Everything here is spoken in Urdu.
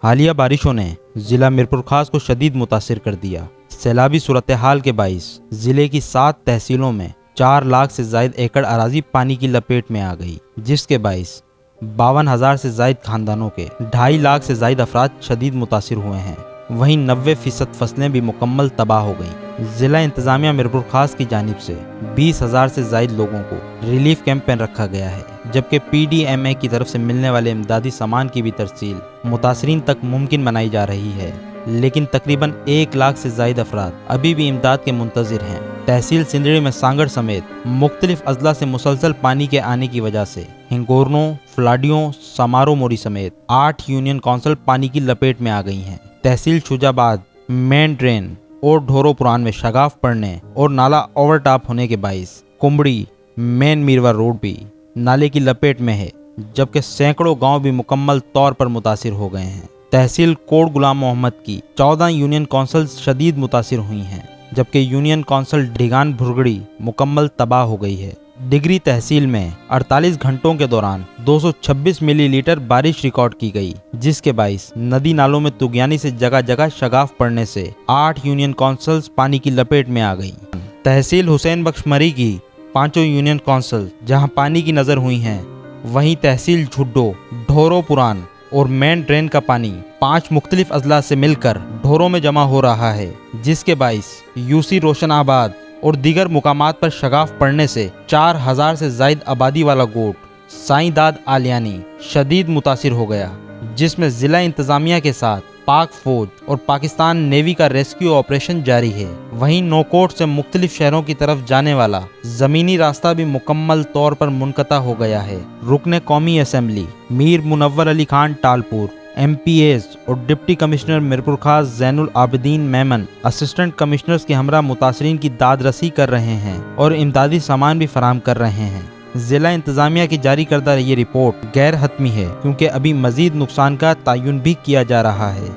حالیہ بارشوں نے ضلع میرپور خاص کو شدید متاثر کر دیا۔ سیلابی صورتحال کے باعث ضلع کی 7 تحصیلوں میں 4 لاکھ سے زائد ایکڑ اراضی پانی کی لپیٹ میں آ گئی، جس کے باعث 52,000 سے زائد خاندانوں کے 2.5 لاکھ سے زائد افراد شدید متاثر ہوئے ہیں۔ وہیں 90% فصلیں بھی مکمل تباہ ہو گئیں۔ ضلع انتظامیہ میرپور خاص کی جانب سے 20,000 سے زائد لوگوں کو ریلیف کیمپ میں رکھا گیا ہے، جبکہ PDMA کی طرف سے ملنے والے امدادی سامان کی بھی ترسیل متاثرین تک ممکن بنائی جا رہی ہے، لیکن تقریباً 1 لاکھ سے زائد افراد ابھی بھی امداد کے منتظر ہیں۔ تحصیل سندڑی میں سانگڑ سمیت مختلف اضلاع سے مسلسل پانی کے آنے کی وجہ سے ہنگورنوں، فلاڈیوں، سمارو موری سمیت 8 یونین کونسل پانی کی لپیٹ میں آ گئی ہیں۔ تحصیل شجاع آباد مین ڈرین اور ڈھورو پران میں شگاف پڑنے اور نالا اوور ٹاپ ہونے کے باعث کمبڑی مین میروا روڈ بھی نالے کی لپیٹ میں ہے، جبکہ سینکڑوں گاؤں بھی مکمل طور پر متاثر ہو گئے ہیں۔ تحصیل کوٹ غلام محمد کی 14 یونین کونسل شدید متاثر ہوئی ہیں، جبکہ یونین کونسل ڈھیگان بھرگڑی مکمل تباہ ہو گئی ہے۔ ڈگری تحصیل میں 48 گھنٹوں کے دوران 226 ملی لیٹر بارش ریکارڈ کی گئی، جس کے باعث ندی نالوں میں طغیانی سے جگہ جگہ شگاف پڑنے سے 8 یونین کونسلز پانی کی لپیٹ میں آ گئیں۔ تحصیل حسین بخش مری کی 5 یونین کونسل جہاں پانی کی نظر ہوئی ہیں، وہیں تحصیل جھڈو، ڈھورو پران اور مین ڈرین کا پانی 5 مختلف اضلاع سے مل کر ڈھورو میں جمع ہو رہا ہے، جس کے باعث UC روشن آباد اور دیگر مقامات پر شگاف پڑنے سے 4,000 سے زائد آبادی والا گوٹ سائیں داد آلیانی شدید متاثر ہو گیا، جس میں ضلع انتظامیہ کے ساتھ پاک فوج اور پاکستان نیوی کا ریسکیو آپریشن جاری ہے۔ وہیں نوکوٹ سے مختلف شہروں کی طرف جانے والا زمینی راستہ بھی مکمل طور پر منقطع ہو گیا ہے۔ رکن قومی اسمبلی میر منور علی خان ٹالپور، MPAs اور ڈپٹی کمشنر میرپور خاص زین العابدین میمن اسسٹنٹ کمشنرز کے ہمراہ متاثرین کی داد رسی کر رہے ہیں اور امدادی سامان بھی فراہم کر رہے ہیں۔ ضلع انتظامیہ کی جاری کردہ یہ رپورٹ غیر حتمی ہے، کیونکہ ابھی مزید نقصان کا تعین بھی کیا جا رہا ہے۔